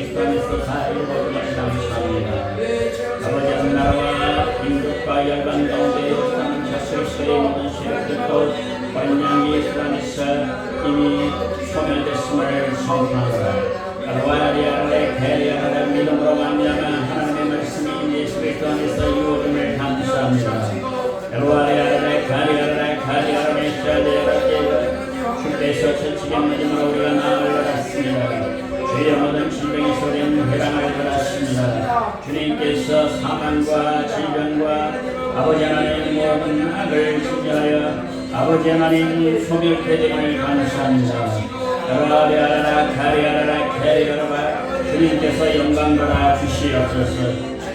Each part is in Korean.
그리스도 안에서 다 이루어짐을 감사합니다. 아버지 나라와 민족과 열방 가운데 역사하는 자수의 모든 세력들도 어린 양 예수 안에서 이미 소멸됐음을 선포하노라. 알와리아레 베리아레 믿음으로 말미암아 하나님의 말씀이 예수 그리스도 안에서 이루어짐을 감사합니다. 알와리아레 가리아레 샤리아레 주께서 천치게 믿음으로 우리가 나음을 받았습니다. 주의 모든 질병의 소리는 회방을 받았습니다. 주님께서 사망과 질병과 아버지 하나님 모든 악을 진멸하여 아버지 하나님 소멸되됨을 감사합니다. 가리아라 가리아라 주님께서 영광 받아 주시옵소서.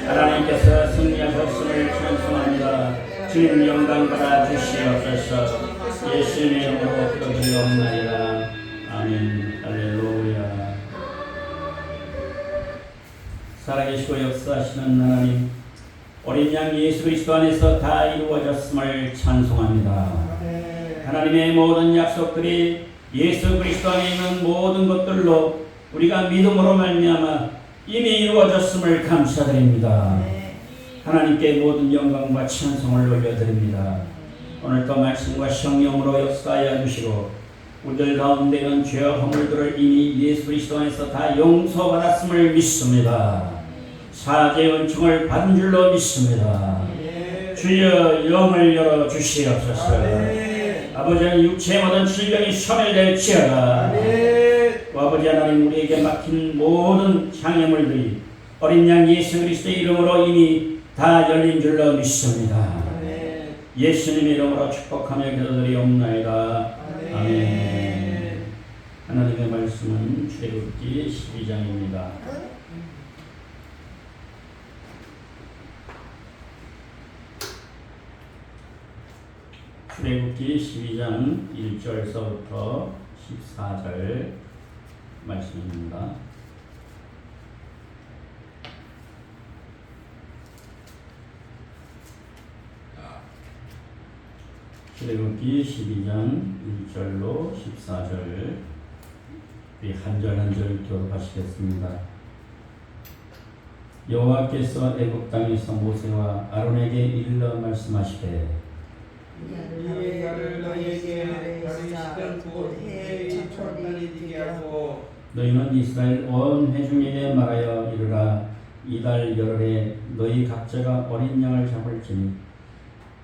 하나님께서 승리하셨음을 찬송합니다. 주님 영광 받아 주시옵소서. 예수님의 이름으로 기도드리옵나이다. 아멘. 할렐루야. 살아계시고 역사하시는 하나님, 어린 양 예수 그리스도 안에서 다 이루어졌음을 찬송합니다. 하나님의 모든 약속들이 예수 그리스도 안에 있는 모든 것들로 우리가 믿음으로 말미암아 이미 이루어졌음을 감사드립니다. 하나님께 모든 영광과 찬송을 올려드립니다. 오늘도 말씀과 성령으로 역사하여 주시고 우리들 가운데 있는 죄와 허물들을 이미 예수 그리스도 안에서 다 용서받았음을 믿습니다. 사죄의 은총을 받은 줄로 믿습니다. 주여 영을 열어 주시옵소서. 아버지는 육체의 모든 질병이 소멸될지어다. 아버지 하나님 우리에게 막힌 모든 장애물들이 어린 양 예수 그리스도의 이름으로 이미 다 열린 줄로 믿습니다. 예수님의 이름으로 축복하며 기도드리옵나이다. 아멘. 하나님의 말씀은 출애굽기 12장입니다. 출애굽기 12장 1절서부터 14절 말씀입니다. 출애굽기 12장 1절로 14절 우리 한 절 한 절 교독하시겠습니다. 여호와께서 애굽 땅에서 모세와 아론에게 일러 말씀하시되 너희는 이스라엘 온 회중에게 말하여 이르라. 이달 열흘에 너희 각자가 어린 양을 잡을지니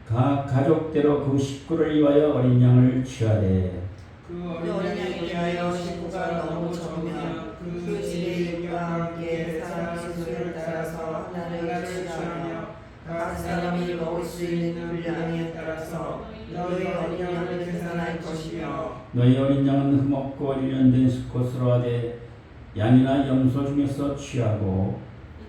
각 가족대로 그 식구를 위하여 어린 양을 취하되 그 어린 양에 대하여 식구가 너무 적으면 그 집의 이웃과 함께 사람 수를 따라서 하나를 취하며 각 사람이 먹을 수 있는 분량에 따라서 너희 어린 양을 계산할 것이며 너희 어린 양은 흠없고 일련된 수컷으로 하되 양이나 염소 중에서 취하고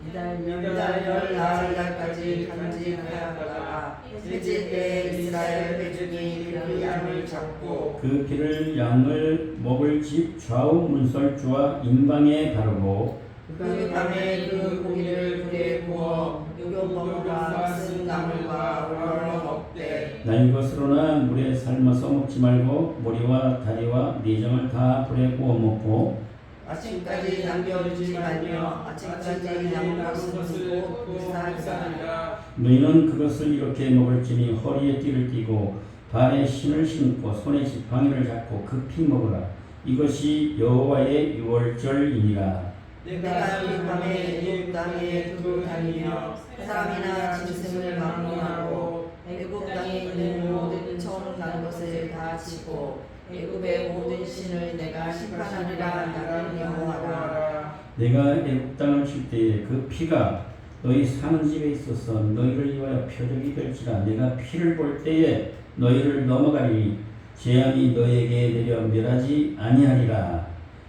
이달 열나흘날까지 간직하였다가 셋째 때에 이스라엘 회중이 그 양을 잡고 그 피를 양을 먹을 집 좌우 문설주와 임방에 바르고 그 밤에 그 고기를 불에 구워 요금범과 쓴 나물과 올려 먹되 날 것으로나 물에 삶아서 먹지 말고 머리와 다리와 내장을 다 불에 구워 먹고 아침까지 남겨두지 말며 아침까지 남은 것은 곧 불사하리라. 너희는 그것을 이렇게 먹을지니 허리에 띠를 띠고 발에 신을 신고 손에 지팡이를 잡고 급히 먹으라. 이것이 여호와의 유월절이니라. 내가 그 밤에 애굽 땅에 두루 다니며 사람이나 짐승을 막론하고 애굽 땅에 있는 모든 처음 난 것을 다 치고 애굽의 모든 신을 내가 심판하리라. 나는 여호와라. 내가 애굽 땅을 칠 때에 그 피가 너희 사는 집에 있어서 너희를 위하여 표적이 될지라. 내가 피를 볼 때에 너희를 넘어가리니 재앙이 너희에게 내려 멸하지 아니하리라.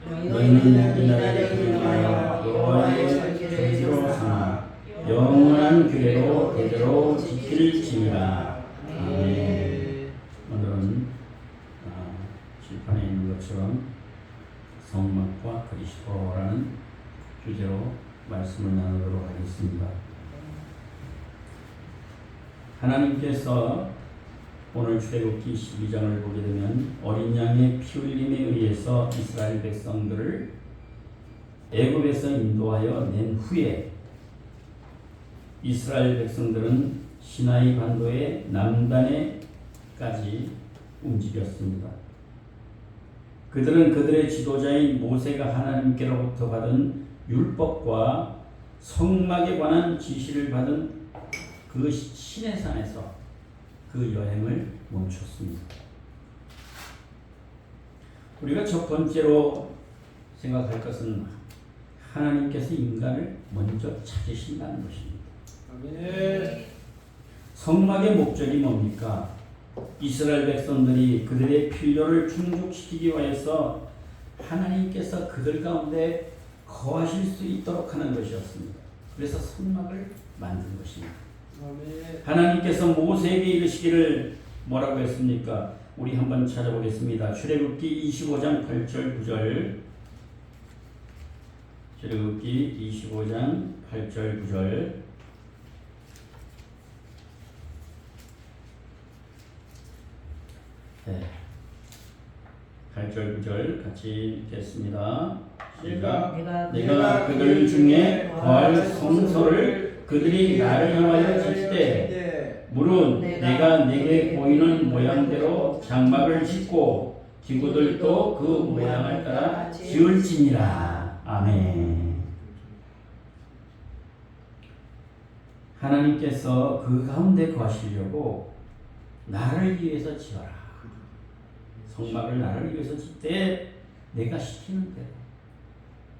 너희는 이날에 기념하여 여호와의 절기로 삼아 영원한 규례로 대대로 지킬지니라. 아멘. 오늘은 실판에 있는 것처럼 성막과 그리스도라는 주제로 말씀을 나누도록 하겠습니다. 하나님께서 오늘 출애굽기 12장을 보게 되면 어린 양의 피 흘림에 의해서 이스라엘 백성들을 애굽에서 인도하여 낸 후에 이스라엘 백성들은 시나이 반도의 남단에까지 움직였습니다. 그들은 그들의 지도자인 모세가 하나님께로부터 받은 율법과 성막에 관한 지시를 받은 그 시내산에서 그 여행을 멈췄습니다. 우리가 첫 번째로 생각할 것은 하나님께서 인간을 먼저 찾으신다는 것입니다. 아멘. 성막의 목적이 뭡니까? 이스라엘 백성들이 그들의 필요를 충족시키기 위해서 하나님께서 그들 가운데 거하실 수 있도록 하는 것이었습니다. 그래서 성막을 만든 것입니다. 아멘. 하나님께서 모세에게 이르시기를 뭐라고 했습니까? 우리 한번 찾아보겠습니다. 출애굽기 25장 8절 9절. 출애굽기 25장 8절 9절. 네. 8절 9절 같이 읽겠습니다. 시작. 내가 그들 중에 거할 성소를 그들이 나를 위하여 짓되 물은 내가 내게 보이는 모양대로 장막을 짓고 기구들도 그 모양을 따라 지을지니라. 아멘. 하나님께서 그 가운데 거하시려고 나를 위해서 지어라. 성막을 나를 위해서 짓되 내가 시키는 대로,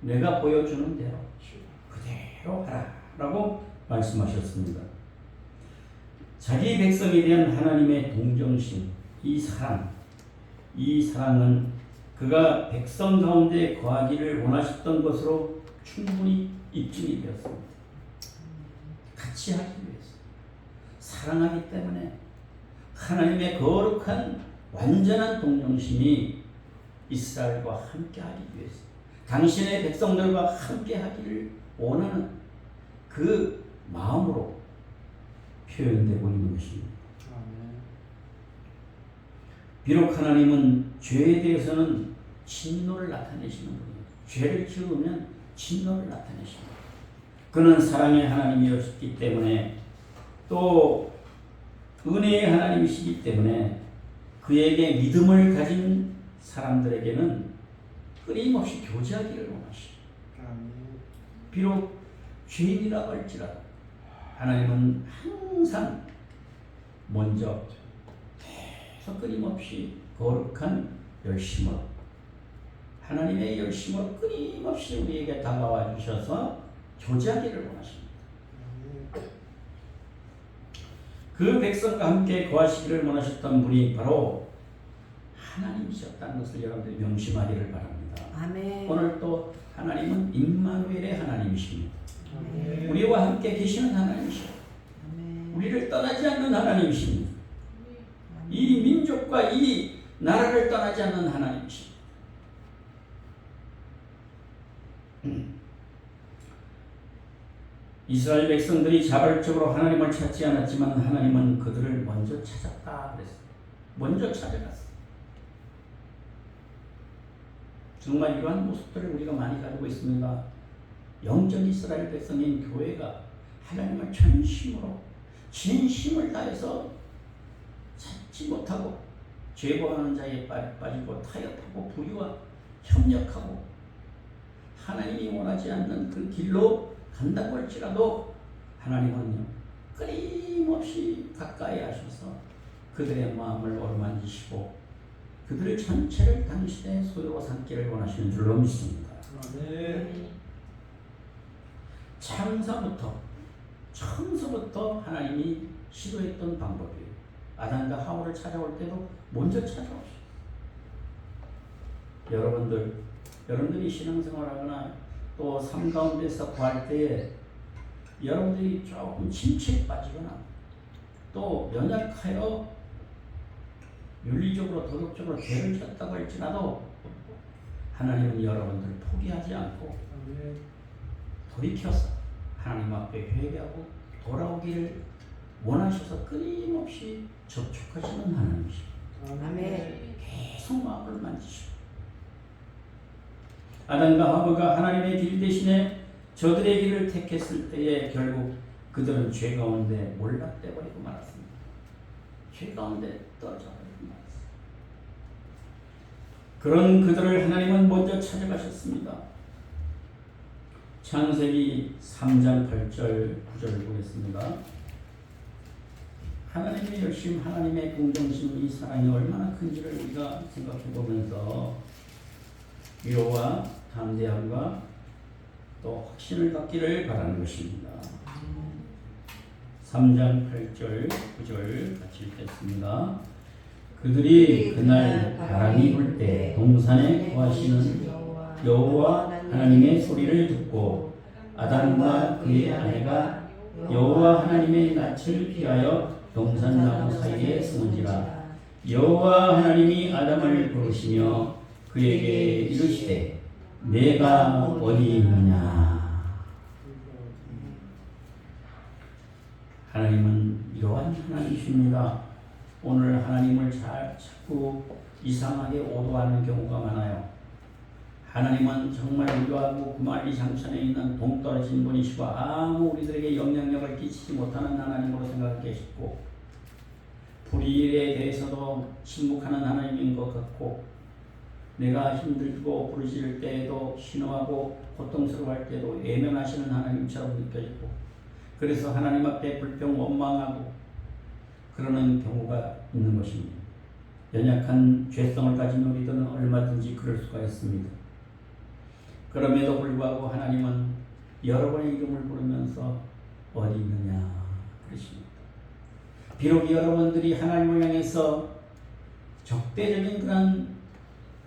내가 보여주는 대로 그대로 하라 라고 말씀하셨습니다. 자기 백성에 대한 하나님의 동정심, 이 사랑은 그가 백성 가운데 거하기를 원하셨던 것으로 충분히 입증이 되었습니다. 같이 하기 위해서, 사랑하기 때문에 하나님의 거룩한 완전한 동정심이 이스라엘과 함께하기 위해서, 당신의 백성들과 함께하기를 원하는 그 마음으로 표현되고 있는 것입니다. 비록 하나님은 죄에 대해서는 진노를 나타내시는 분이에요. 죄를 지으면 진노를 나타내십니다. 그는 사랑의 하나님이었기 때문에, 또 은혜의 하나님이시기 때문에 그에게 믿음을 가진 사람들에게는 끊임없이 교제하기를 원하시죠. 비록 죄인이라고 할지라도 하나님은 항상 먼저 계속 끊임없이 거룩한 열심으로, 하나님의 열심으로 끊임없이 우리에게 다가와 주셔서 교제하기를 원하십니다. 그 백성과 함께 거하시기를 원하셨던 분이 바로 하나님이셨다는 것을 여러분들이 명심하기를 바랍니다. 아멘. 오늘 또 하나님은 임마누엘의 하나님이십니다. 아멘. 우리와 함께 계시는 하나님이십니다. 아멘. 우리를 떠나지 않는 하나님이십니다. 이 민족과 이 나라를 떠나지 않는 하나님이십니다. 이스라엘 백성들이 자발적으로 하나님을 찾지 않았지만 하나님은 그들을 먼저 찾았다 그랬어요. 먼저 찾아갔어요. 정말 이러한 모습들을 우리가 많이 가지고 있습니다. 영적 이스라엘 백성인 교회가 하나님을 전심으로 진심을 다해서 찾지 못하고 죄범하는 자에 빠지고 타협하고 불의와 협력하고 하나님이 원하지 않는 그 길로 간다고 할지라도 하나님은요 끊임없이 가까이 하셔서 그들의 마음을 어루만지시고 그들의 전체를 당신의 소유로 삼기를 원하시는 줄로 믿습니다. 처음서부터 하나님이 시도했던 방법이에요. 아담과 하와를 찾아올 때도 먼저 찾아오셨어요. 여러분들이 신앙생활하거나 또 삶 가운데서 구할 때에 여러분들이 조금 침체에 빠지거나 또 연약하여 윤리적으로 도덕적으로 죄를 졌다고 할지라도 하나님은 여러분들을 포기하지 않고 돌이켜서 하나님 앞에 회개하고 돌아오기를 원하셔서 끊임없이 접촉하시는 하나님이십니다. 아멘. 계속 마음을 만지시고 아담과 하와가 하나님의 길 대신에 저들의 길을 택했을 때에 결국 그들은 죄 가운데 몰락돼 버리고 말았습니다. 죄 가운데 떨어져 버리고 말았습니다. 그런 그들을 하나님은 먼저 찾아가셨습니다. 창세기 3장 8절 9절을 보겠습니다. 하나님의 열심, 하나님의 공정심, 이 사랑이 얼마나 큰지를 우리가 생각해 보면서 위로와 담대함과 또 확신을 갖기를 바라는 것입니다. 3장 8절 9절 같이 읽겠습니다. 그들이 그날 바람이 불 때 동산에 거하시는 여호와 하나님의 소리를 듣고 아담과 그의 아내가 여호와 하나님의 낯을 피하여 동산나무 사이에 숨은지라. 여호와 하나님이 아담을 부르시며 그에게 이르시되 내가 어디 있느냐. 하나님은 이러한 하나님이십니다. 오늘 하나님을 잘 자꾸 이상하게 오도하는 경우가 많아요. 하나님은 정말 우려하고 구만리장천에 있는 동떨어진 분이시고 아무 우리들에게 영향력을 끼치지 못하는 하나님으로 생각하고 계시고 불의에 대해서도 침묵하는 하나님인 것 같고 내가 힘들고 부르짖을 때에도 신호하고 고통스러워할 때도 외면하시는 하나님처럼 느껴지고 그래서 하나님 앞에 불평 원망하고 그러는 경우가 있는 것입니다. 연약한 죄성을 가진 우리들은 얼마든지 그럴 수가 있습니다. 그럼에도 불구하고 하나님은 여러분의 이름을 부르면서 어디 있느냐 그러십니다. 비록 여러분들이 하나님을 향해서 적대적인 그런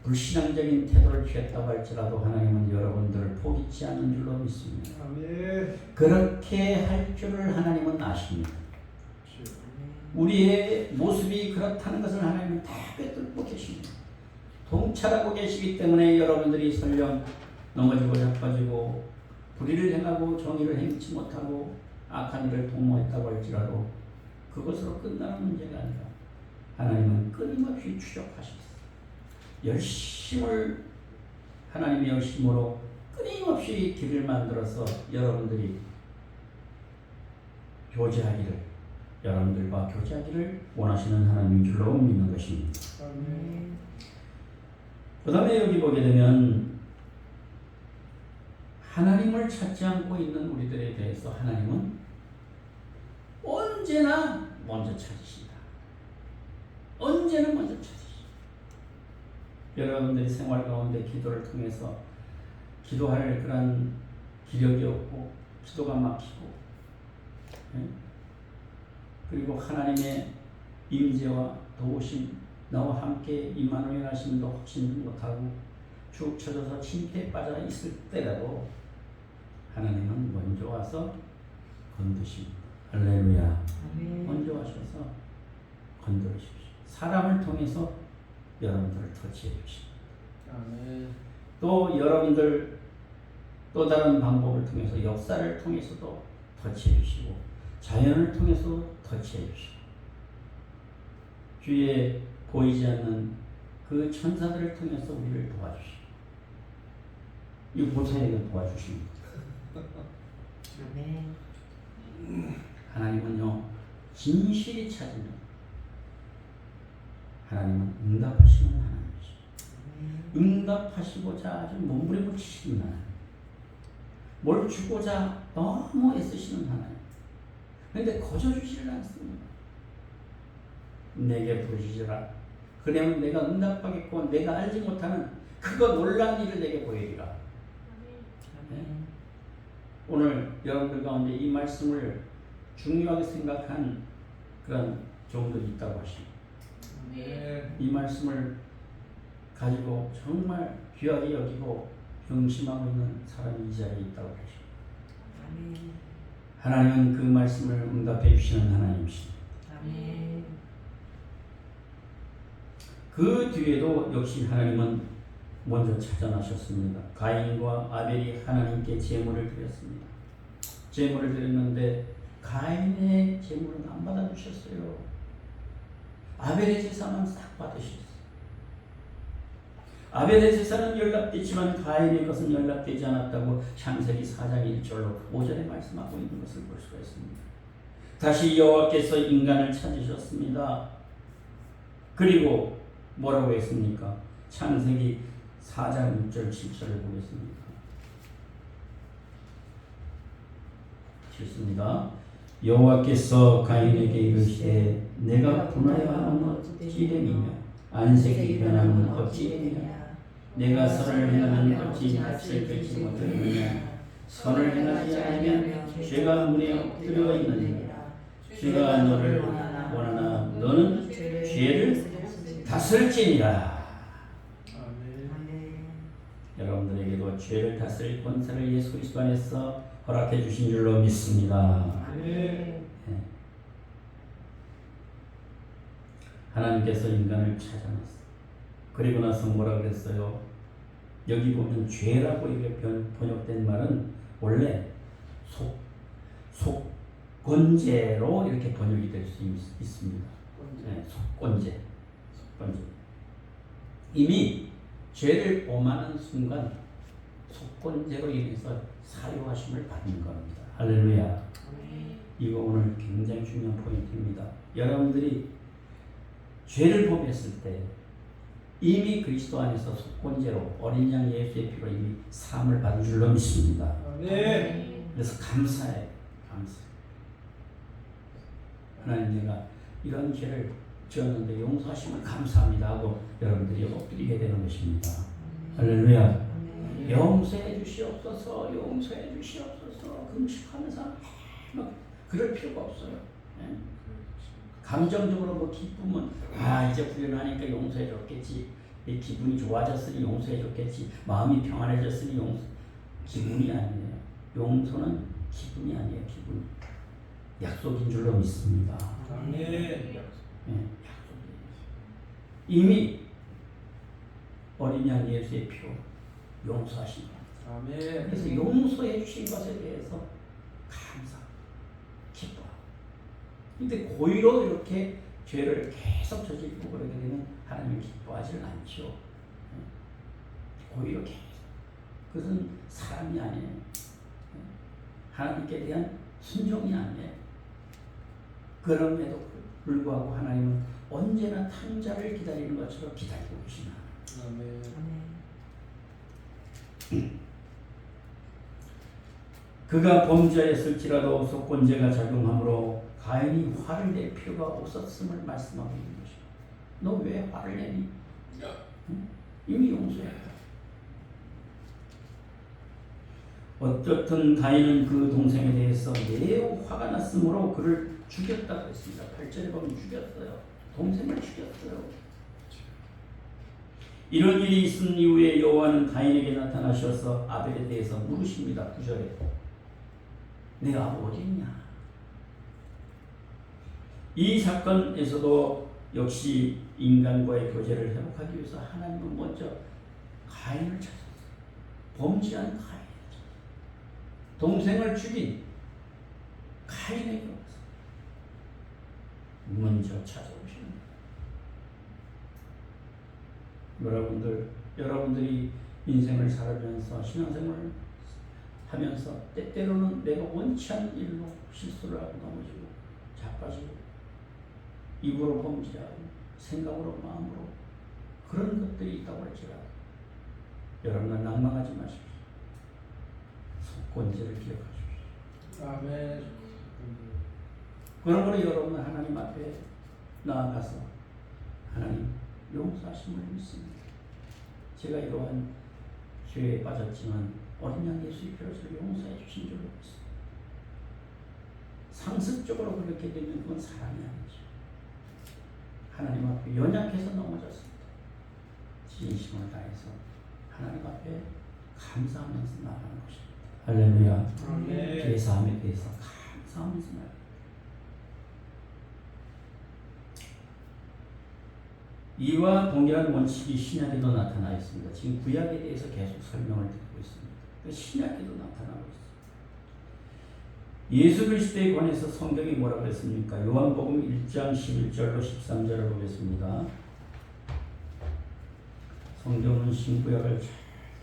불신앙적인 태도를 취했다고 할지라도 하나님은 여러분들을 포기치 않는 줄로 믿습니다. 아멘. 그렇게 할 줄을 하나님은 아십니다. 우리의 모습이 그렇다는 것을 하나님은 다 꿰뚫고 계십니다. 통찰하고 계시기 때문에 여러분들이 설령 넘어지고 자빠지고 불의를 행하고 정의를 행치 못하고 악한 일을 도모했다고 할지라도 그것으로 끝나는 문제가 아니라 하나님은 끊임없이 추적하셨어요. 열심을 하나님의 열심으로 끊임없이 길을 만들어서 여러분들이 여러분들과 교제하기를 원하시는 하나님인 줄로 믿는 것입니다. 그 다음에 여기 보게 되면 하나님을 찾지 않고 있는 우리들에 대해서 하나님은 언제나 먼저 찾으신다. 언제나 먼저 찾으신다. 여러분들이 생활 가운데 기도를 통해서 기도할 그런 기력이 없고 기도가 막히고 그리고 하나님의 임재와 도우심 나와 함께 임마누엘 하심도 확신 못하고 축 처져서 침대에 빠져 있을 때라도 하나님은 먼저 와서 건드십니다. 할렐루야. 먼저 와셔서 건드리십시오. 사람을 통해서 여러분들을 터치해 주십니다. 아멘. 또 여러분들 또 다른 방법을 통해서 역사를 통해서도 터치해 주시고 자연을 통해서 터치해 주시고 주위에 보이지 않는 그 천사들을 통해서 우리를 도와주시고 이 보살에게 도와주십니다. 하나님은요 진실이 찾으면 하나님은 응답하시는 하나님이시죠. 응답하시고자 아주 몸부림치시는 하나님, 뭘 주고자 너무 애쓰시는 하나님. 그런데 거저주지를 않습니다. 내게 부르시라. 그러면 내가 응답하겠고 내가 알지 못하는 그거 놀란 일을 내게 보이리라. 네? 오늘 여러분들 가운데 이 말씀을 중요하게 생각한 그런 종들이 있다고 하십니다. 이 말씀을 가지고 정말 귀하게 여기고 경심하고 있는 사람이 이 자리에 있다고 하십니다. 하나님은 그 말씀을 응답해 주시는 하나님이십니다. 그 뒤에도 역시 하나님은 먼저 찾아나셨습니다. 가인과 아벨이 하나님께 제물을 드렸습니다. 제물을 드렸는데 가인의 제물은 안 받아주셨어요. 아벨의 제사만 싹 받으셨어요. 아벨의 제사는 연락됐지만 가인의 것은 연락되지 않았다고 창세기 4장 1절로 5절에 말씀하고 있는 것을 볼 수가 있습니다. 다시 여호와께서 인간을 찾으셨습니다. 그리고 뭐라고 했습니까? 창세기 4장 6절 7절을 보겠습니다. 읽습니다. 여호와께서 가인에게 이르시되 내가 분하여 하는 어찌 되느냐 안색이 변함은 어찌 되느냐 내가 선을 행하면 어찌 낯을 들지 못하느냐 선을 행하지 않으면 죄가 문에 엎드려 있느니라 죄가 너를 원하나 너는 죄를 다스릴지니라. 아멘. 여러분들에게도 죄를 다스릴 권세를 예수 그리스도 안에서 허락해 주신 줄로 믿습니다. 네. 하나님께서 인간을 찾아냈어요. 그리고 나서 뭐라 그랬어요? 여기 보면 죄라고 이렇게 번역된 말은 원래 속건제로 이렇게 번역이 될 수 있습니다. 네, 속건제. 이미 죄를 범하는 순간 속건제로 인해서 사유하심을 받는 겁니다. 할렐루야. 이거 오늘 굉장히 중요한 포인트입니다. 여러분들이 죄를 범했을 때 이미 그리스도 안에서 속건제로 어린 양 예수의 피로 이미 사함을 받은 줄로 믿습니다. 네. 그래서 감사해요. 감사. 하나님 내가 이런 죄를 지었는데 용서하시면 감사합니다 하고 여러분들이 엎드리게 되는 것입니다. 할렐루야. 용서해 주시옵소서, 용서해 주시옵소서. 금식하면서 막 그럴 필요가 없어요. 네? 감정적으로 뭐 기쁨은 이제 훈련하니까 용서해 줬겠지. 기분이 좋아졌으니 용서해 줬겠지. 마음이 평안해졌으니 기분이 아니에요. 용서는 기분이 아니에요. 기분. 약속인 줄로 믿습니다. 아멘. 네, 약속이에요. 이미 어린 양 예수의 피로 용서하신 겁니다. 아멘. 그래서 용서해 주신 것에 대해서 감사, 기뻐. 근데 고의로 이렇게 죄를 계속 저지르고 그러게 되면 하나님이 기뻐하지는 않죠. 고의로 계속. 그것은 사람이 아니에요. 하나님께 대한 순종이 아니에요. 그럼에도 불구하고 하나님은 언제나 탕자를 기다리는 것처럼 기다리고 계시나. 아멘. 그가 범죄했을지라도 속건제가 작용하므로 가인이 화를 낼 필요가 없었음을 말씀하고 있는 것이다. 너 왜 화를 내니? 응? 이미 용서했다. 어떻든 가인은 그 동생에 대해서 매우 화가 났으므로 그를 죽였다고 했습니다. 8절에 보면 죽였어요. 동생을 죽였어요. 이런 일이 있은 이후에 여호와는 가인에게 나타나셔서 아벨에 대해서 물으십니다. 9절에 내 아버 어디 있냐? 이 사건에서도 역시 인간과의 교제를 회복하기 위해서 하나님은 먼저 가인을 찾았어요. 범죄한 가인을 찾았어요. 동생을 죽인 가인에게 와서 먼저 찾아오시는 거예요. 여러분들이 인생을 살아가면서 신앙생활을 하면서 때때로는 내가 원치 않는 일로 실수를 하고 넘어지고 자빠지고 입으로 범죄하고 생각으로 마음으로 그런 것들이 있다고 할지라도 여러분은 낭망하지 마십시오. 속건제를 기억하십시오. 아멘. 그러므로 여러분은 하나님 앞에 나아가서 하나님 용서하심을 믿습니다. 제가 이러한 죄에 빠졌지만 어린 양 예수의 피로 저를 용서해 주신 줄로 믿습니다. 상습적으로 그렇게 되면 그건 사랑이 아니죠. 하나님 앞에 연약해서 넘어졌습니다. 진심을 다해서 하나님 앞에 감사하면서 나가는 것입니다. 할렐루야. 아멘. 죄사함에 대해서 감사하면서 나가는 이와 동일한 원칙이 신약에도 나타나 있습니다. 지금 구약에 대해서 계속 설명을 드리고 있습니다. 신약에도 나타나고 있습니다. 예수 그리스도에 관해서 성경이 뭐라고 그랬습니까? 요한복음 1장 11절로 13절을 보겠습니다. 성경은 신구약을 잘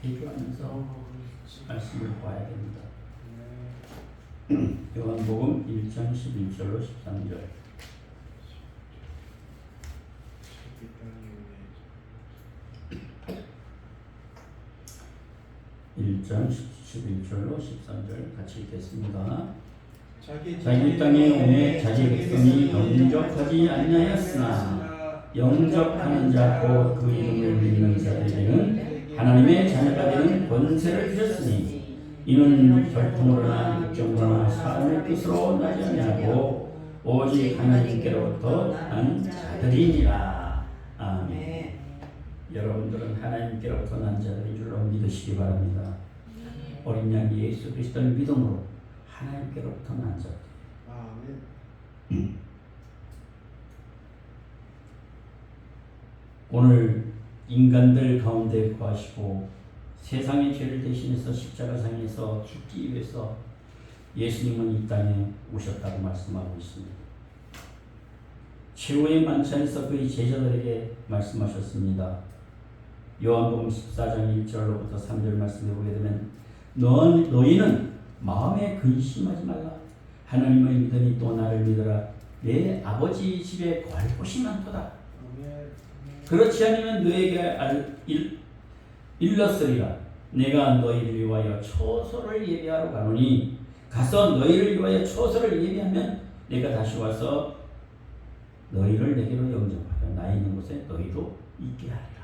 비교하면서 말씀을 봐야 됩니다. 요한복음 1장 11절로 13절. 1장 11절로 13절 같이 읽겠습니다. 자기 땅에 오매 자기 백성이 영접하지 아니하였으나 영접하는 자 곧 그 이름을 믿는 자들에게는 하나님의 자녀가 되는 권세를 주셨으니 이는 혈통으로나 육정으로나 사람의 뜻으로 나지 아니하고 오직 하나님께로부터 난 자들이니라. 아멘. 여러분들은 하나님께로부터 난 자들인 줄로 믿으시기 바랍니다. 어린 양 예수 그리스도를 믿음으로 하나님께로부터 난 자들. 아멘. 오늘 인간들 가운데 거하시고 세상의 죄를 대신해서 십자가상에서 죽기 위해서 예수님은 이 땅에 오셨다고 말씀하고 있습니다. 최후의 만찬에서 그의 제자들에게 말씀하셨습니다. 요한복음 14장 1절로부터 3절 말씀해 보게 되면 너희는 마음에 근심하지 말라. 하나님을 믿으니 또 나를 믿으라. 내 아버지 집에 거할 곳이 많도다. 그렇지 않으면 너에게 일렀으리라. 내가 너희를 위하여 초소를 예비하러 가노니 가서 너희를 위하여 초소를 예비하면 내가 다시 와서 너희를 내게로 영접하여 나 있는 곳에 너희도 있게 하리라.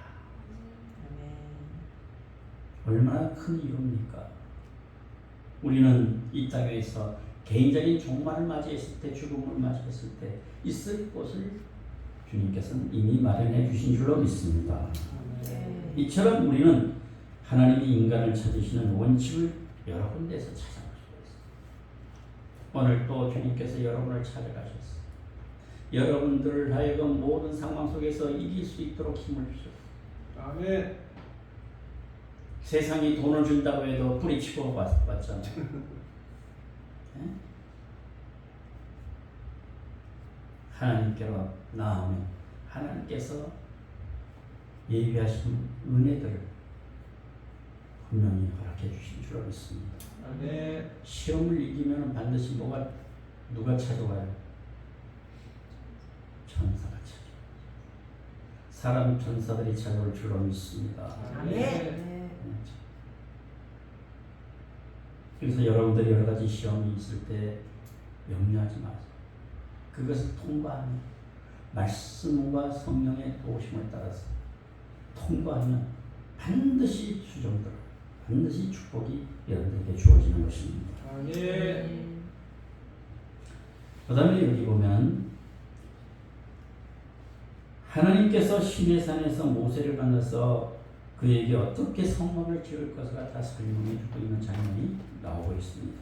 얼마나 큰 이유입니까? 우리는 이 땅에서 개인적인 종말을 맞이했을 때, 죽음을 맞이했을 때 있을 곳을 주님께서는 이미 마련해 주신 줄로 믿습니다. 이처럼 우리는 하나님이 인간을 찾으시는 원칙을 여러 군데에서 찾아볼 수가 있습니다. 오늘 또 주님께서 여러분을 찾아가셨습니다. 여러분들을 하여금 모든 상황 속에서 이길 수 있도록 힘을 주셨습니다. 아멘. 세상이 돈을 준다고 해도 뿌리치고 왔잖아요. 네? 하나님께로 나아오면 하나님께서 예비하신 은혜들을 분명히 허락해 주신 줄 믿습니다. 아멘. 시험을 이기면 반드시 누가 찾아와요? 천사가 찾아와요. 사람 천사들이 찾아올 줄로 믿습니다. 아멘. 그래서 여러분들이 여러 가지 시험이 있을 때 염려하지 마세요. 그것을 통과하면 말씀과 성령의 도우심을 따라서 통과하면 반드시 수종들, 반드시 축복이 여러분들에게 주어지는 것입니다. 아멘. 그 다음에 여기 보면 하나님께서 시내산에서 모세를 만나서 그에게 어떻게 성막을 지을 것을 다 설명해 주고 있는 장면이 나오고 있습니다.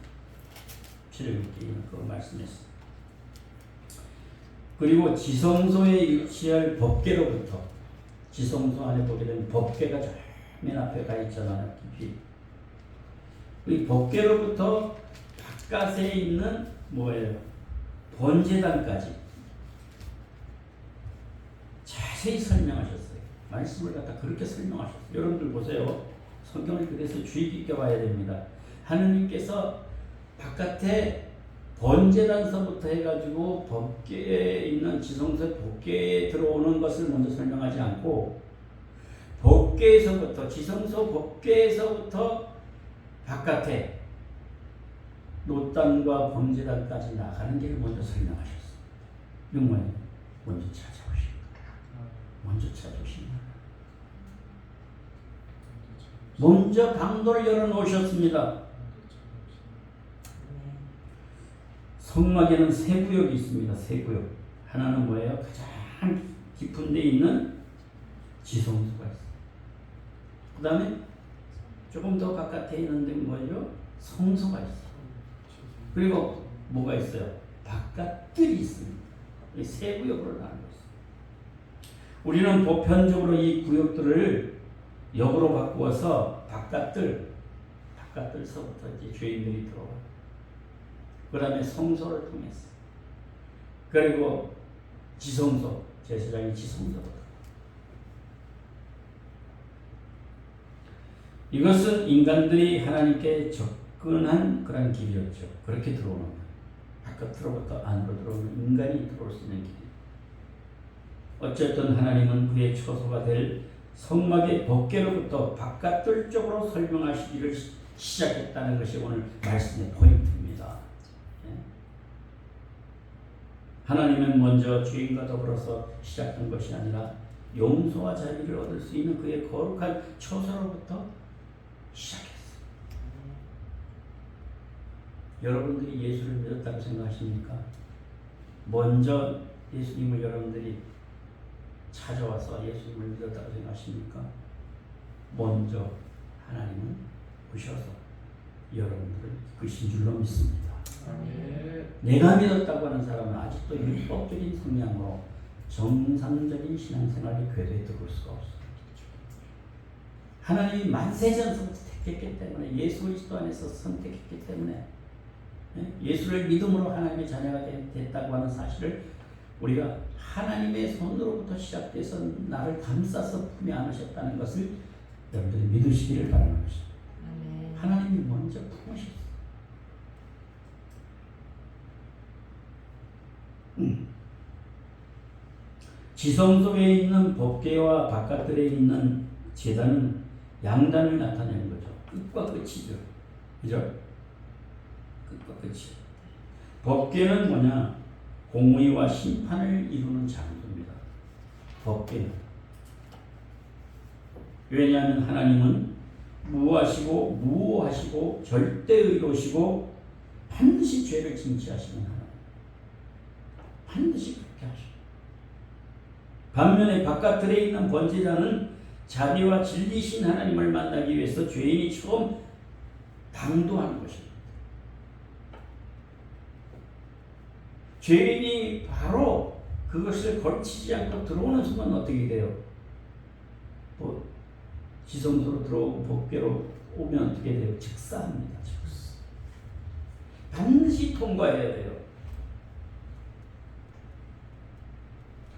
출애굽기에 그 말씀했습니다. 그리고 지성소에 위치할 법궤로부터, 지성소 안에 보게 되면 법궤가 맨 앞에 가 있잖아요. 깊이. 이 법궤로부터 바깥에 있는 뭐예요? 번제단까지 자세히 설명하셨어요. 말씀을 갖다 그렇게 설명하셨어요. 여러분들 보세요. 성경을 그래서 주의 깊게 봐야 됩니다. 하느님께서 바깥에 번제단서부터 해가지고 법궤에 있는 지성소 법궤에 들어오는 것을 먼저 설명하지 않고 법궤에서부터 지성소 법궤에서부터 바깥에 놋단과 번제단까지 나가는 길을 먼저 설명하셨어요. 이건 뭐예요? 먼저 찾아오신 거예요. 먼저 찾아오신 거예요. 먼저 방도를 열어놓으셨습니다. 성막에는 세 구역이 있습니다. 세 구역. 하나는 뭐예요? 가장 깊은 데 있는 지성소가 있어요. 그 다음에 조금 더 바깥에 있는 데는 뭐예요? 성소가 있어요. 그리고 뭐가 있어요? 바깥들이 있습니다. 이 세 구역으로 나누고 있어요. 우리는 보편적으로 이 구역들을 역으로 바꾸어서 바깥들서부터 이제 죄인들이 들어와요. 그 다음에 성소를 통해서, 그리고 지성소, 제사장이 지성소로, 이것은 인간들이 하나님께 접근한 그런 길이었죠. 그렇게 들어오는 거예요. 바깥으로부터 안으로 들어오는 인간이 들어올 수 있는 길이. 어쨌든 하나님은 그의 처소가 될 성막의 법궤로부터 바깥들 쪽으로 설명하시기를 시작했다는 것이 오늘 말씀의 포인트입니다. 하나님은 먼저 죄인과 더불어서 시작한 것이 아니라 용서와 자비를 얻을 수 있는 그의 거룩한 처소로부터 시작했어요. 여러분들이 예수를 믿었다고 생각하십니까? 먼저 예수님을 여러분들이 찾아와서 예수님을 믿었다고 생각하십니까? 먼저 하나님은 오셔서 여러분들을 이끄신 줄로 믿습니다. 아멘. 내가 믿었다고 하는 사람은 아직도 율법적인 성향으로 정상적인 신앙생활이 궤도에 들어올 수가 없어요. 하나님이 만세전부터 택했기 때문에 예수 그리스도 안에서 선택했기 때문에 예수를 믿음으로 하나님의 자녀가 됐다고 하는 사실을 우리가 하나님의 손으로부터 시작돼서 나를 감싸서 품에 안으셨다는 것을 여러분들이 믿으시기를 바라는 것입니다. 하나님이 먼저 품으셨어요. 지성 속에 있는 법궤와 바깥들에 있는 제단은 양단을 나타내는 거죠. 끝과 끝이죠. 그죠? 끝과 끝이. 법궤는 뭐냐? 공의와 심판을 이루는 장소입니다. 법궤는. 왜냐하면 하나님은 무하시고 무오하시고 절대의로우시고 반드시 죄를 징치하시는 하나님. 반드시 그렇게 하시고. 반면에 바깥들에 있는 번제자는 자비와 진리신 하나님을 만나기 위해서 죄인이 처음 당도하는 것입니다. 죄인이 바로 그것을 걸치지 않고 들어오는 순간 어떻게 돼요? 지성소로 들어오고 법궤로 오면 어떻게 돼요? 즉사합니다. 즉사. 반드시 통과해야 돼요.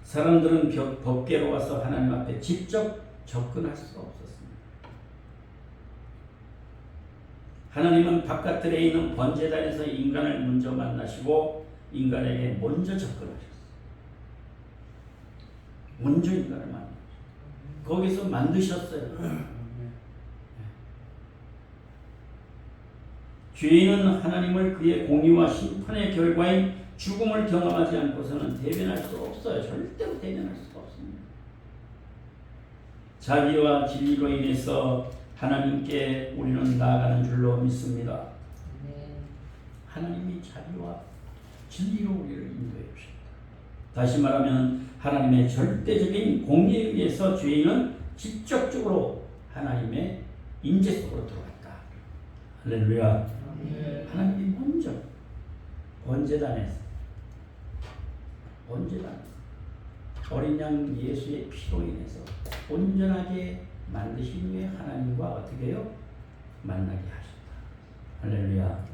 사람들은 법궤로 와서 하나님 앞에 직접 접근할 수가 없었습니다. 하나님은 바깥들에 있는 번제단에서 인간을 먼저 만나시고 인간에게 먼저 접근하셨어요. 먼저 인간을 만나셨어요. 거기서 만드셨어요. 죄인은 하나님을 그의 공의와 심판의 결과인 죽음을 경험하지 않고서는 대변할 수 없어요. 절대로 대변할 수가 없습니다. 자비와 진리로 인해서 하나님께 우리는 나아가는 줄로 믿습니다. 하나님이 자비와 진리로 우리를 인도해 주십니다. 다시 말하면 하나님의 절대적인 공의에 의해서 죄인은 직접적으로 하나님의 인재 속으로 들어갔다. 할렐루야. 하나님이 먼저 번제단에서 어린 양 예수의 피로 인해서 온전하게 만드신 후에 하나님과 어떻게 해요? 만나게 하셨다. 할렐루야.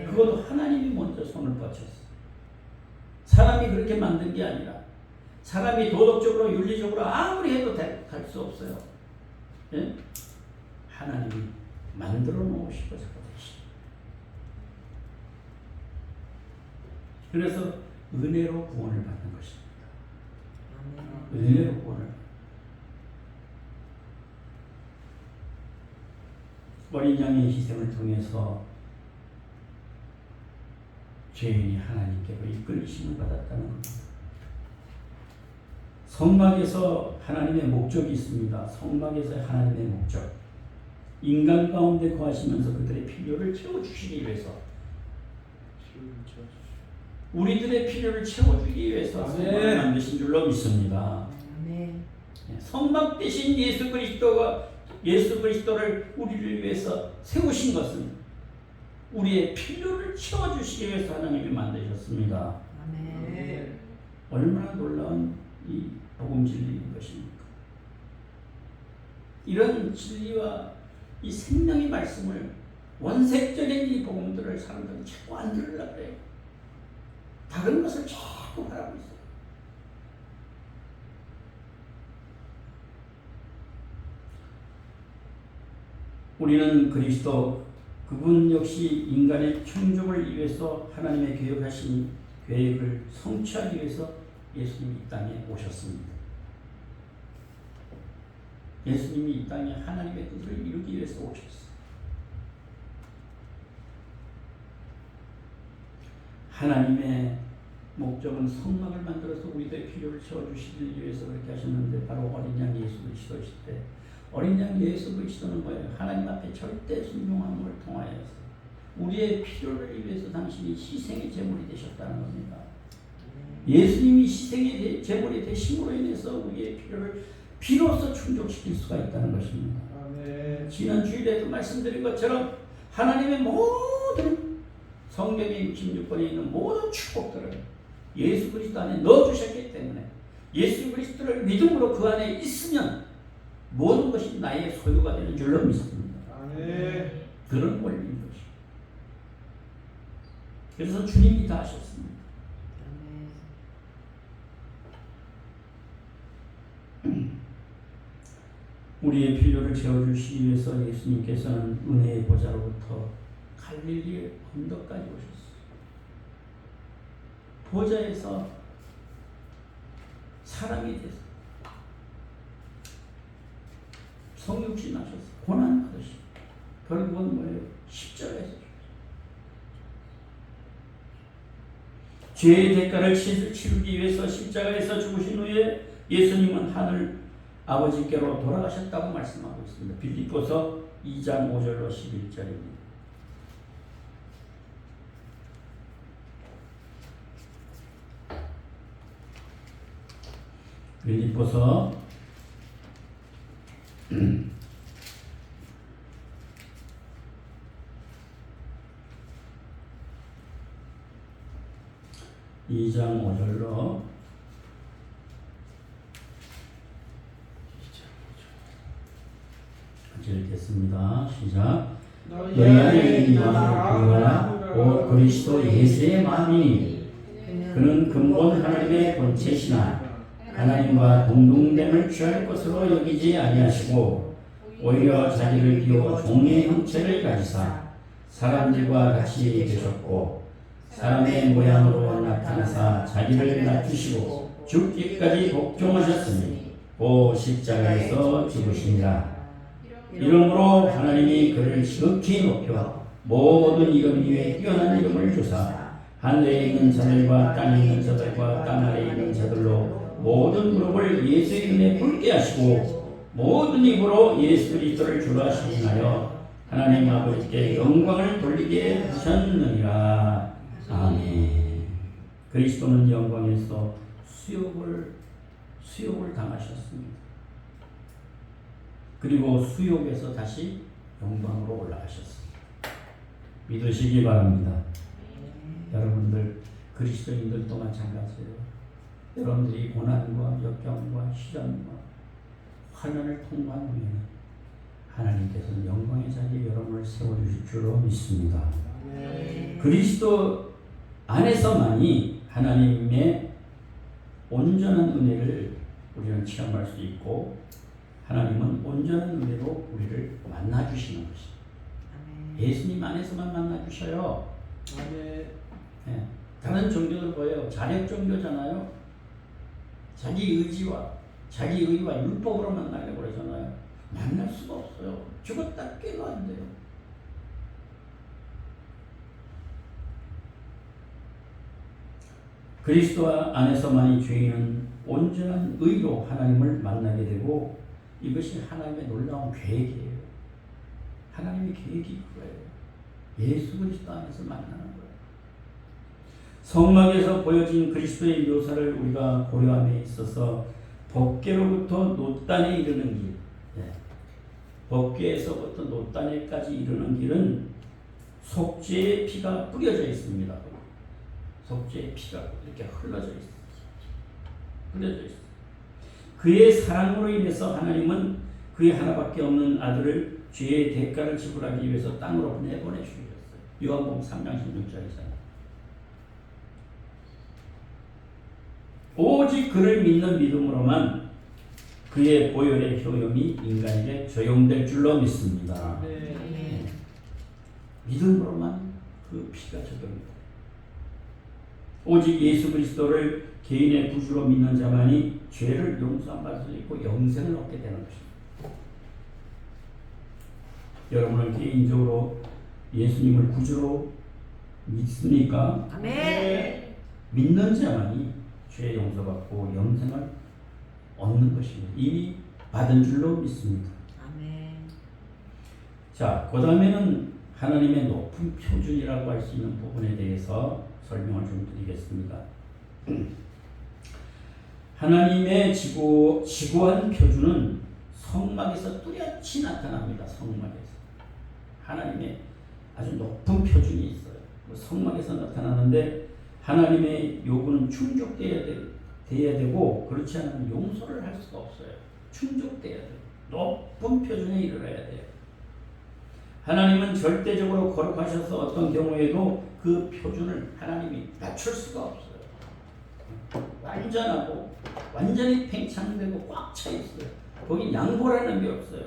그것도 하나님이 먼저 손을 뻗쳤어요. 사람이 그렇게 만든 게 아니라 사람이 도덕적으로 윤리적으로 아무리 해도 될 수 없어요. 예? 하나님이 만들어 놓으시고 작업하시고. 그래서 은혜로 구원을 받는 것입니다. 은혜로 구원을. 어린 양의 희생을 통해서 죄인이 하나님께로 이끌리심을 받았다는 겁니다. 성막에서 하나님의 목적이 있습니다. 성막에서 하나님의 목적. 인간 가운데 거하시면서 그들의 필요를 채워주시기 위해서, 우리들의 필요를 채워주기 위해서 성막을 만드신 줄로 믿습니다. 성막 대신 예수 그리스도를 우리를 위해서 세우신 것은 우리의 필요를 채워주시기 위해서 하나님이 만드셨습니다. 얼마나 놀라운 이 복음 진리인 것입니까? 이런 진리와 이 생명의 말씀을, 원색적인 이 복음들을 사람들은 자꾸 안 들으려고 해요. 다른 것을 자꾸 바라고 있어요. 우리는 그리스도 그분 역시 인간의 충족을 위해서 하나님의 계획하신 계획을 성취하기 위해서 예수님이 이 땅에 오셨습니다. 예수님이 이 땅에 하나님의 뜻을 이루기 위해서 오셨어요. 하나님의 목적은 성막을 만들어서 우리들의 필요를 채워주시기 위해서 그렇게 하셨는데 바로 어린 양 예수 그리스도이실 때 어린 양 예수 그리스도는 뭐예요? 하나님 앞에 절대 순종함을 통하여서 우리의 필요를 위해서 당신이 희생의 제물이 되셨다는 겁니다. 예수님이 희생의 제물이 되심으로 인해서 우리의 필요를 비로소 충족시킬 수가 있다는 것입니다. 아멘. 지난 주일에도 말씀드린 것처럼 하나님의 모든 성경의 66권에 있는 모든 축복들을 예수 그리스도 안에 넣어주셨기 때문에 예수 그리스도를 믿음으로 그 안에 있으면 모든 것이 나의 소유가 되는 줄로 믿습니다. 아멘. 그런 원리인 것이죠. 그래서 주님이 다 하셨습니다. 우리의 필요를 채워주시기 위해서 예수님께서는 은혜의 보좌로부터 갈릴리의 언덕까지 오셨어요. 보좌에서 사람이 돼서 성육신 하셔서 고난 받으시고 결국은 뭐예요? 십자가에서 죄의 대가를 치르기 위해서 십자가에서 죽으신 후에 예수님은 하늘 아버지께로 돌아가셨다고 말씀하고 있습니다. 빌립보서 2장 5절로 11절입니다. 빌립보서 2장 5절로 읽겠습니다. 시작. 너희 안에 이 마음을 구하라 오 그리스도 예수의 마음이니 그는 근본 하나님의 본체시나 하나님과 동등됨을 취할 것으로 여기지 아니하시고 오히려 자기를 비워 종의 형체를 가지사 사람들과 같이 계셨고 사람의 모양으로 나타나사 자기를 낮추시고 죽기까지 복종하셨으니 그 십자가에서 죽으시니라. 이러므로 하나님이 그를 지극히 높여 모든 이름 위에 뛰어난 이름을 주사 하늘에 있는 자들과 땅에 있는 자들과 땅 아래에 있는 자들로 모든 무릎을 예수 이름에 꿇게 하시고 모든 입으로 예수 그리스도를 주라 시인하여 하나님 아버지께 영광을 돌리게 하셨느니라. 아멘. 그리스도는 영광에서 수욕을 당하셨습니다. 그리고 수욕에서 다시 영광으로 올라가셨습니다. 믿으시기 바랍니다. 여러분들 그리스도인들도 마찬가지예요. 여러분들이 고난과 역경과 시련과 환난을 통과한 후에는 하나님께서는 영광의 자리에 여러분을 세워주실 줄로 믿습니다. 그리스도 안에서만이 하나님의 온전한 은혜를 우리는 체험할 수 있고 하나님은 온전한 은혜로 우리를 만나주시는 것입니다. 예수님 안에서만 만나주셔요. 네. 다른 종교들 보여요. 자력 종교잖아요. 자기 의지와 자기 의와 율법으로 만나려고 그러잖아요. 만날 수가 없어요. 죽었다 깨도 안 돼요. 그리스도 안에서만이 죄인은 온전한 의로 하나님을 만나게 되고 이것이 하나님의 놀라운 계획이에요. 하나님의 계획이 그거예요. 예수 그리스도 안에서 만나는 거예요. 성막에서 보여진 그리스도의 묘사를 우리가 고려함에 있어서 법궤로부터 노단에 이르는 길, 법궤에서부터 노단에까지 이르는 길은 속죄의 피가 뿌려져 있습니다. 속죄의 피가 이렇게 흘러져 있습니다. 흘려져 있습니다. 그의 사랑으로 인해서 하나님은 그의 하나밖에 없는 아들을 죄의 대가를 지불하기 위해서 땅으로 내보내 주셨어요. 요한복음 3장 16절이잖아요. 오직 그를 믿는 믿음으로만 그의 보혈의 효용이 인간에게 적용될 줄로 믿습니다. 아멘. 믿음으로만 그 피가 적용됩니다. 오직 예수 그리스도를 개인의 구주로 믿는 자만이 죄를 용서받을 수 있고 영생을 얻게 되는 것입니다. 여러분은 개인적으로 예수님을 구주로 믿습니까? 아멘. 믿는 자만이 죄 용서받고 영생을 얻는 것입니다. 이미 받은 줄로 믿습니다. 아멘. 자, 그 다음에는 하나님의 높은 표준이라고 할 수 있는 부분에 대해서 설명을 좀 드리겠습니다. 하나님의 지고한 표준은 성막에서 뚜렷이 나타납니다. 성막에서. 하나님의 아주 높은 표준이 있어요. 성막에서 나타나는데 하나님의 요구는 충족돼야 되고 그렇지 않으면 용서를 할 수가 없어요. 충족돼야 돼요. 높은 표준에 이르러야 돼요. 하나님은 절대적으로 거룩하셔서 어떤 경우에도 그 표준을 하나님이 낮출 수가 없어요. 완전하고 완전히 팽창되고 꽉 차 있어요. 거기 양보라는 게 없어요.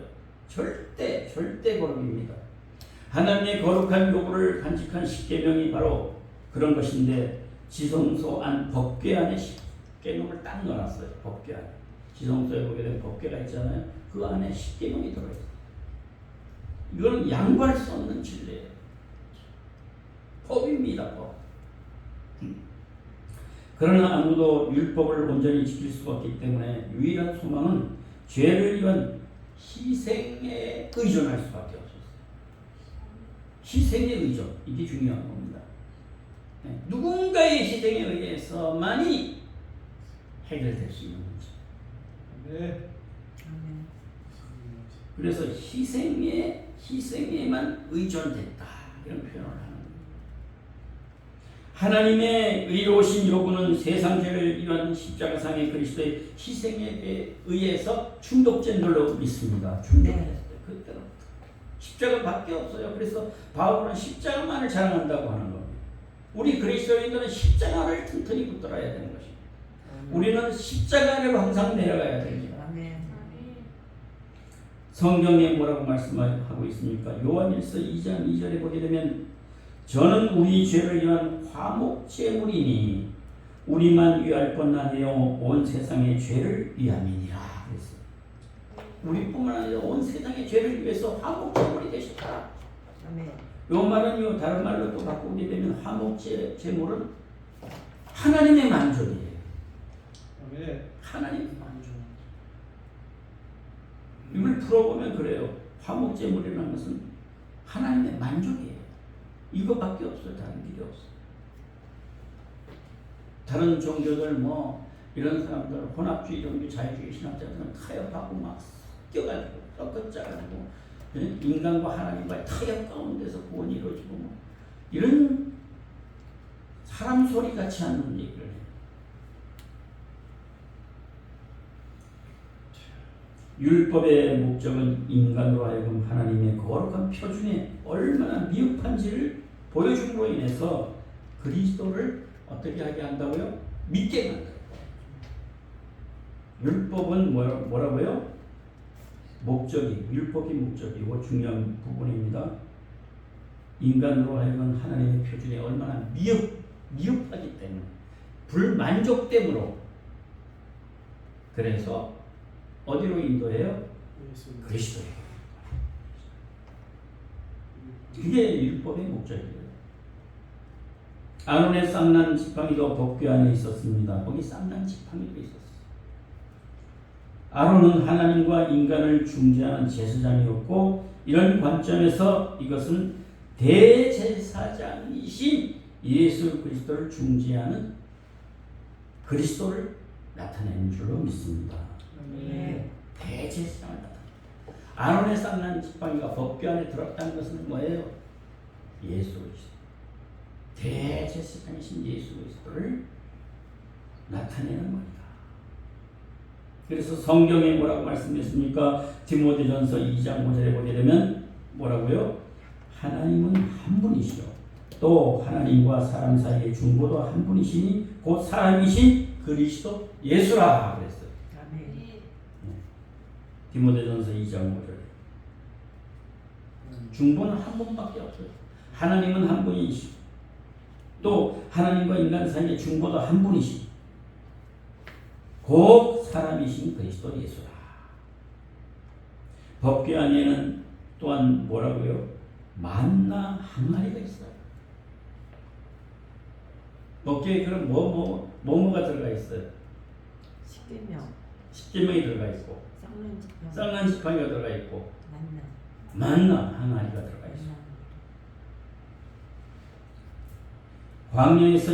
절대 거룩입니다. 하나님의 거룩한 요구를 간직한 십계명이 바로 그런 것인데 지성소 안 법궤 안에 십계명을 딱 넣어놨어요. 법궤 안에. 지성소에 보게 되면 법궤가 있잖아요. 그 안에 십계명이 들어있어요. 이거는 양보할 수 없는 진리예요. 법입니다. 법. 그러나 아무도 율법을 온전히 지킬 수가 없기 때문에 유일한 소망은 죄를 위한 희생에 의존할 수밖에 없어요. 희생의 의존, 이게 중요한 겁니다. 누군가의 희생에 의해서만이 해결될 수 있는 문제. 네. 그래서 희생에만 의존됐다 이런 표현을 하는 겁니다. 하나님의 의로우신 요구는 세상 죄를 위한 십자가상의 그리스도의 희생에 의해서 충족된 걸로 믿습니다. 충족됐어요. 그때는 십자가밖에 없어요. 그래서 바울은 십자가만을 자랑한다고 하는 겁니다. 우리 그리스도인들은 십자가를 튼튼히 붙들어야 되는 것입니다. 우리는 십자가 아래로 항상 내려가야 됩니다. 성경에 뭐라고 말씀하고 있습니까? 요한일서 2장 2절에 보게 되면 저는 우리 죄를 위한 화목제물이니 우리만 위할 뿐 아니요 온 세상의 죄를 위함이니라 그랬어요. 우리뿐만 아니라 온 세상의 죄를 위해서 화목제물이 되셨다. 요 말은요 다른 말로 또 바꾸게 되면 화목제물은 하나님의 만족이에요. 하나님의 만족. 이걸 풀어보면 그래요. 화목제물이라는 것은 하나님의 만족이에요. 이거밖에 없어요. 다른 길이 없어요. 다른 종교들 뭐 이런 사람들 혼합주의, 종교, 자유주의 신학자들은 타협하고 막 섞여가지고 섞어짜가지고 인간과 하나님과의 타협 가운데서 구원이 이루어지고 뭐 이런 사람 소리 같지 않는 얘기를 해요. 율법의 목적은 인간으로 하여금 하나님의 거룩한 표준에 얼마나 미흡한지를 보여줌으로 인해서 그리스도를 어떻게 하게 한다고요? 믿게 만들어요. 율법은 뭐라고요? 율법이 목적이 이거 중요한 부분입니다. 인간으로 하여금 하나님의 표준에 얼마나 미흡하기 때문에 불만족됨으로 그래서 어디로 인도해요? 그리스도예요. 그게 율법의 목적이에요. 아론의 쌍난 지팡이도 법궤 안에 있었습니다. 거기 쌍난 지팡이도 있었어요. 아론은 하나님과 인간을 중재하는 제사장이었고 이런 관점에서 이것은 대제사장이신 예수 그리스도를 중재하는 그리스도를 나타내는 줄로 믿습니다. 대제사장을 나타냅니다. 아론의 쌍난 지팡이가 법궤 안에 들었다는 것은 뭐예요? 예수 그리스도. 대제사장이신 예수 그리스도를 나타내는 겁니다. 그래서 성경에 뭐라고 말씀했습니까? 디모데전서 2장 5절에 보게 되면 뭐라고요? 하나님은 한 분이시요 또 하나님과 사람 사이의 중보도 한 분이시니 곧 사람이신 그리스도 예수라 그랬어요. 디모데전서 2장 5절에 중보는 한 분밖에 없어요. 하나님은 한 분이시고 또 하나님과 인간 사이의 중보도 한 분이시고 곧 사람이신 그리스도 예수라. 법궤 안에는 또한 뭐라고요? 만나 항아리가 있어요. 법궤에 그럼 뭐가 들어가 있어요? 십계명이 들어가 있고 쌍난 지팡이가 들어가 있고 만나 항아리가 들어가 있어요. 광야에서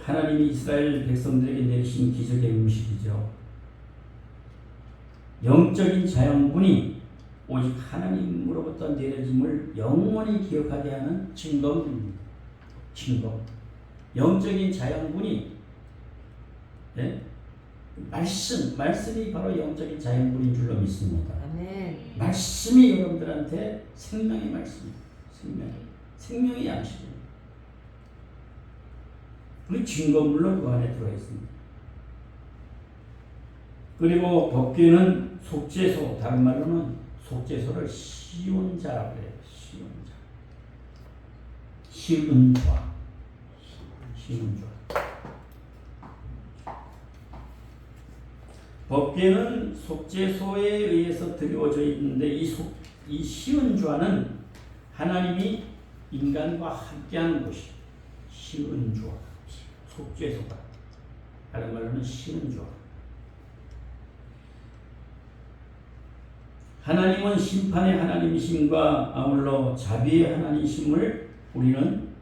하나님이 이스라엘 백성들에게 내리신 기적의 음식이죠. 영적인 자연분이 오직 하나님으로부터 내려짐을 영원히 기억하게 하는 증거입니다. 증거. 영적인 자연분이 말씀이 바로 영적인 자연분인 줄로 믿습니다. 아멘. 말씀이 여러분들한테 생명의 말씀입니다. 생명의 양식입니다. 그 증거물로 그 안에 들어있습니다. 그리고 법궤는 속죄소, 다른 말로는 속죄소를 시온 자라고 해요. 시온 자. 시은 좌. 시은 좌. 법궤는 속죄소에 의해서 드려져 있는데 이 시은 좌는 하나님이 인간과 함께하는 곳이 시은 좌. 속죄소가. 다른 말로는 시은 좌. 하나님은 심판의 하나님이심과 아울러 자비의 하나님이심을 우리는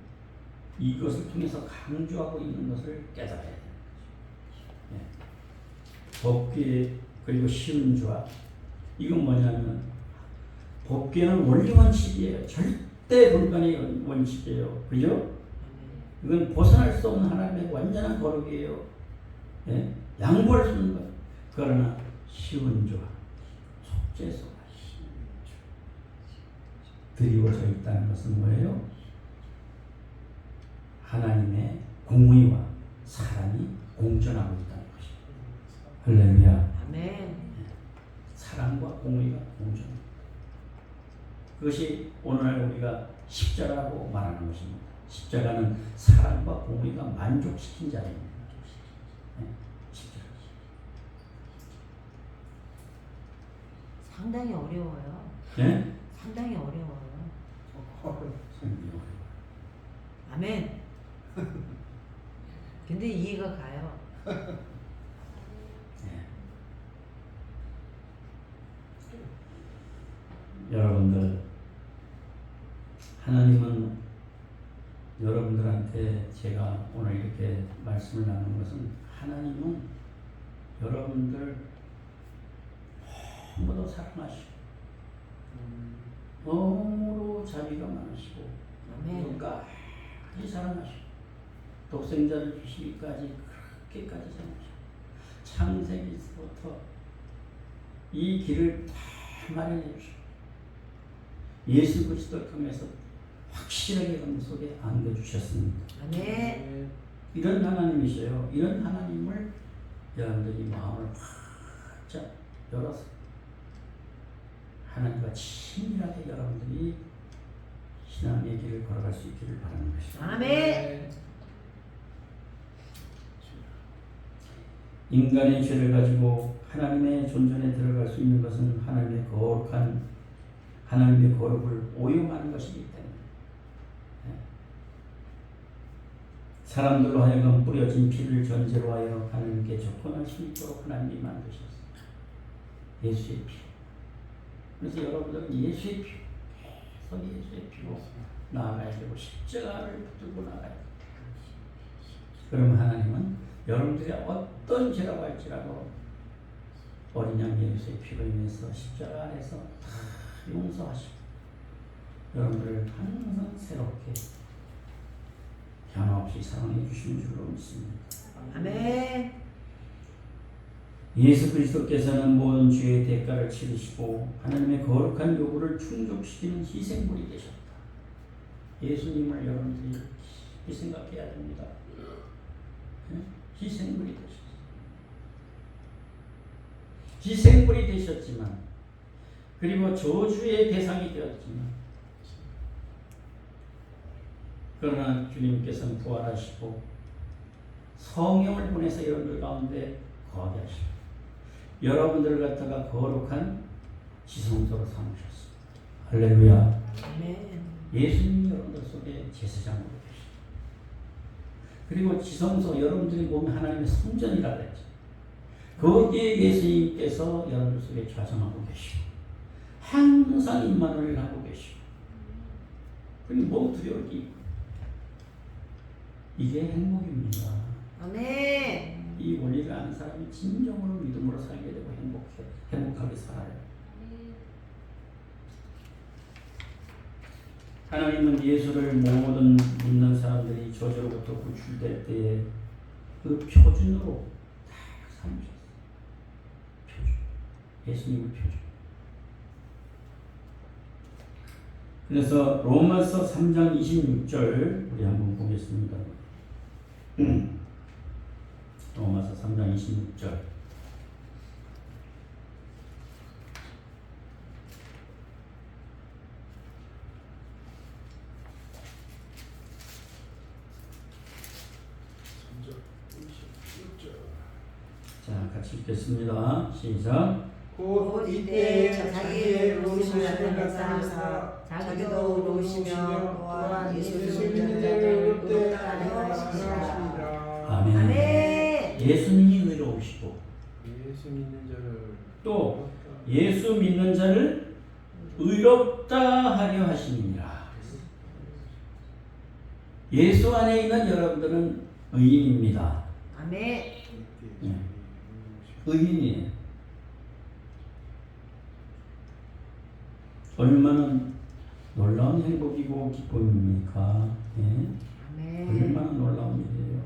이것을 통해서 강조하고 있는 것을 깨달아야 됩니다. 법궤 그리고 시은좌 이건 뭐냐면 법궤는 원리 원칙이에요. 절대 불변의 원칙이에요. 그죠? 이건 벗어날 수 없는 하나님의 완전한 거룩이에요. 양보할 수 없는 거예요. 그러나 시은좌 속죄소 드리워져 있다는 것은 뭐예요? 하나님의 공의와 사랑이 공존하고 있다는 것입니다. 할렐루야. 아멘. 사랑과 공의가 공존. 그것이 오늘날 우리가 십자가라고 말하는 것입니다. 십자가는 사랑과 공의가 만족시킨 자리입니다. 십자가. 상당히 어려워요. 네? 상당히 어려워요. 아멘. 근데 이해가 가요. 여러분들, 하나님은 여러분들한테 제가 오늘 이렇게 말씀을 나누는 것은 하나님은 여러분들 너무도 사랑하시고 너무도 자비가 많으시고 끝까지 사랑하시고 독생자를 주시기까지 그렇게까지 사랑하시고 창세기부터 이 길을 다 마련해 주시고 예수 그리스도를 통해서 확실하게 여러분 속에 안겨주셨습니다. 아멘. 이런 하나님이셔요. 이런 하나님을 여러분들이 마음을 활짝 열어서 하나님과 친밀하게 여러분들이 신앙의 길을 걸어갈 수 있기를 바라는 것입니다. 아멘. 인간의 죄를 가지고 하나님의 존전에 들어갈 수 있는 것은 하나님의 거룩을 오용하는 것이기 때문에 사람들로 하여금 뿌려진 피를 전제로 하여 하나님께 접근할 수 있도록 하나님이 만드셨어요. 예수의 피. 그래서 여러분들은 예수의 피, 계속 예수의 피로 나아가야 되고 십자가를 붙들고 나가야 돼요. 그러면 하나님은 여러분들이 어떤 죄라고 할지라도 어린 양 예수의 피로 인해서 십자가 안에서 다 용서하시고 여러분들을 항상 새롭게 변함없이 사랑해 주시는 줄로 믿습니다. 아멘. 예수 그리스도께서는 모든 죄의 대가를 치르시고 하나님의 거룩한 요구를 충족시키는 희생물이 되셨다. 예수님을 여러분들이 깊이 생각해야 됩니다. 희생물이 되셨어요. 희생물이 되셨지만 그리고 저주의 대상이 되었지만 그러나 주님께서는 부활하시고 성령을 보내서 여러분들 가운데 거하게 하시고 여러분들을 갖다가 거룩한 지성소로 삼으셨습니다. 할렐루야. 아멘. 예수님이 여러분들 속에 제사장으로 계십니다. 그리고 지성소 여러분들이 보면 하나님의 성전이라 그랬죠. 거기에 예수님께서 여러분들 속에 좌정하고 계시고 항상 임마누엘 하고 계시고 그리고 뭐 두려울 게 있고 이게 행복입니다. 아멘. 이 원리를 아는 사람이 진정으로 믿음으로 살게 되고 행복하게 살아요. 하나님은 예수를 모든 믿는 사람들이 저주로부터 구출될 때에 그 표준으로 다 삼으셨어요. 표준. 예수님의 표준. 그래서 로마서 3장 26절 우리 한번 보겠습니다. 로마서 3장 26절. 자, 같이 읽겠습니다. 시작. 곧 이때 자기의 로심을 나타내사 자기도 로시며 또한 예수 믿는 자를 의롭다 하려 하시니라. 아멘. 아멘. 예수님이 의로우시고 예수 믿는 자를 또 예수 믿는 자를 의롭다 하려 하시니라. 예수 안에 있는 여러분들은 의인입니다. 아멘. 의인이에요. 얼마나 놀라운 행복이고 기쁨입니까? 예? 아멘. 얼마나 놀라운 일이에요.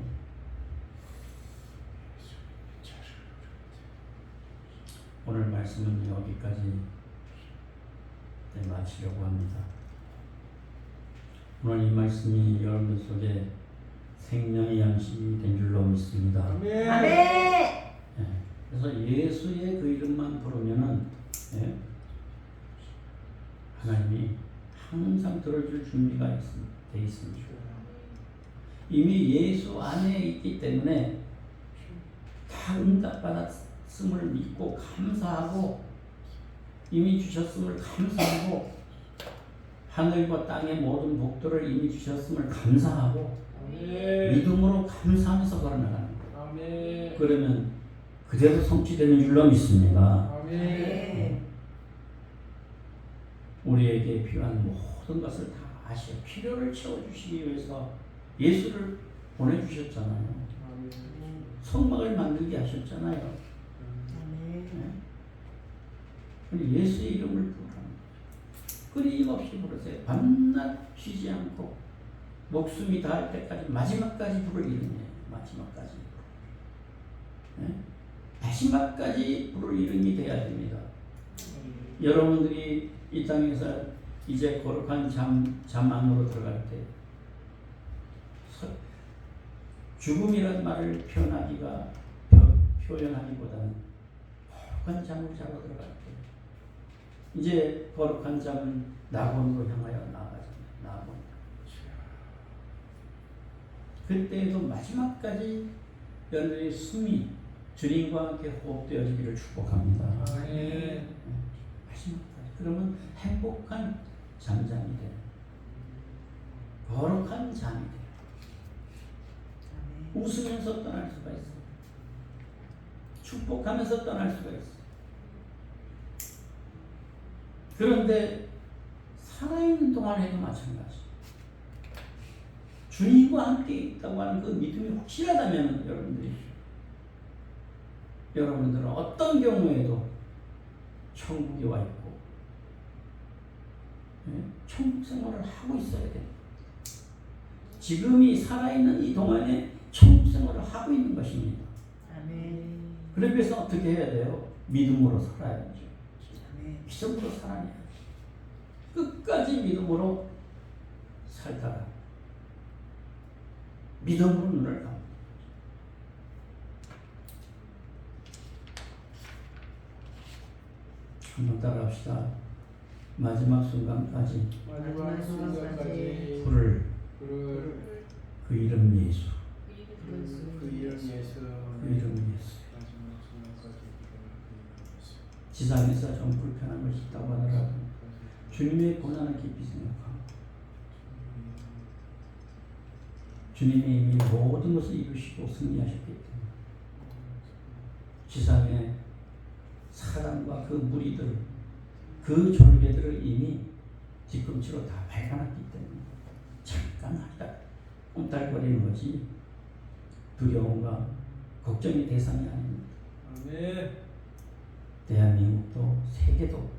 오늘 말씀은 여기까지 마치려고 합니다. 오늘 이 말씀이 여러분들 속에 생명의 양식이 된 줄로 믿습니다. 아멘. 아멘. 예. 그래서 예수의 그 이름만 부르면은 예? 하나님이 항상 들어줄 준비가 되어 있습니다. 이미 예수 안에 있기 때문에 다 응답받았음을 믿고 감사하고 이미 주셨음을 감사하고 하늘과 땅의 모든 복들을 이미 주셨음을 감사하고 아멘. 믿음으로 감사하면서 걸어나가는 거예요. 아멘. 그러면 그대로 성취되는 줄로 믿습니다. 아멘. 우리에게 필요한 모든 것을 다 아시어 필요를 채워주시기 위해서 예수를 보내주셨잖아요. 아멘. 성막을 만들게 하셨잖아요. 아멘. 네? 예수의 이름을 부르라는 거죠. 끊임없이 부르세요. 밤낮 쉬지 않고 목숨이 닿을 때까지 마지막까지 부를 이름이에요. 마지막까지. 네? 마지막까지 부를 이름이 돼야 됩니다. 여러분들이 이 땅에서 이제 거룩한 잠 안으로 들어갈 때 죽음이라는 말을 표현하기보다는 거룩한 잠을 자러 들어갈 때 이제 거룩한 잠은 낙원으로 향하여 나아가잖아요. 낙원. 그때에도 마지막까지 여러분들의 숨이 주님과 함께 호흡되어지기를 축복합니다. 아멘. 마지막까지. 그러면 행복한 잠잠이 돼요. 거룩한 잠이 돼요. 웃으면서 떠날 수가 있어요. 축복하면서 떠날 수가 있어요. 그런데 살아있는 동안에도 마찬가지. 주님과 함께 있다고 하는 그 믿음이 확실하다면 여러분들은 어떤 경우에도 천국에 와 있고 천국 생활을 하고 있어야 돼요. 지금이 살아있는 이 동안에 천국 생활을 하고 있는 것입니다. 아멘. 그러기 위해서 어떻게 해야 돼요? 믿음으로 살아야죠. 아멘. 믿음으로 살아야죠. 끝까지 믿음으로 살다가 믿음으로 눈을 감고 한번 따라합시다. 마지막 순간까지 마지막 순간까지 부를 그를 그 이름 예수, 그 이름 예수 그 이름 예수. 마지막 순간까지 그 예수 지상에서 좀 불편한 것이 있다고 하더라도 주님의 고난을 깊이 생각하고 주님이 이미 모든 것을 이루시고 승리하셨기 때문에 지상에 사람과 그 무리들, 그 졸개들을 이미 뒤꿈치로 다 발견했기 때문에 잠깐 하다 꿈딸거리는 것이 두려움과 걱정의 대상이 아닙니다. 아멘. 대한민국도 세계도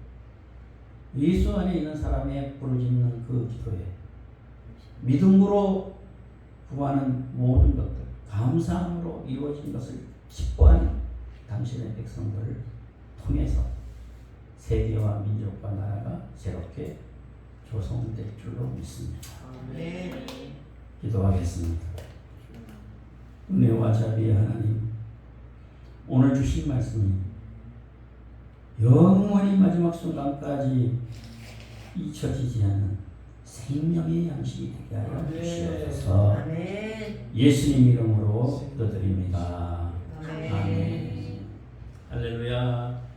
예수 안에 있는 사람의 부르짖는 그 기도에 믿음으로 구하는 모든 것들 감사함으로 이루어진 것을 기뻐하는 당신의 백성들을 통해서 세계와 민족과 나라가 새롭게 조성될 줄로 믿습니다. 아멘. 기도하겠습니다. 은혜와 자비의 하나님, 오늘 주신 말씀이 영원히 마지막 순간까지 잊혀지지 않는 생명의 양식이 되게 하여 주시옵소서. 아멘. 예수님 이름으로 기도드립니다. 아멘. 아멘. 할렐루야.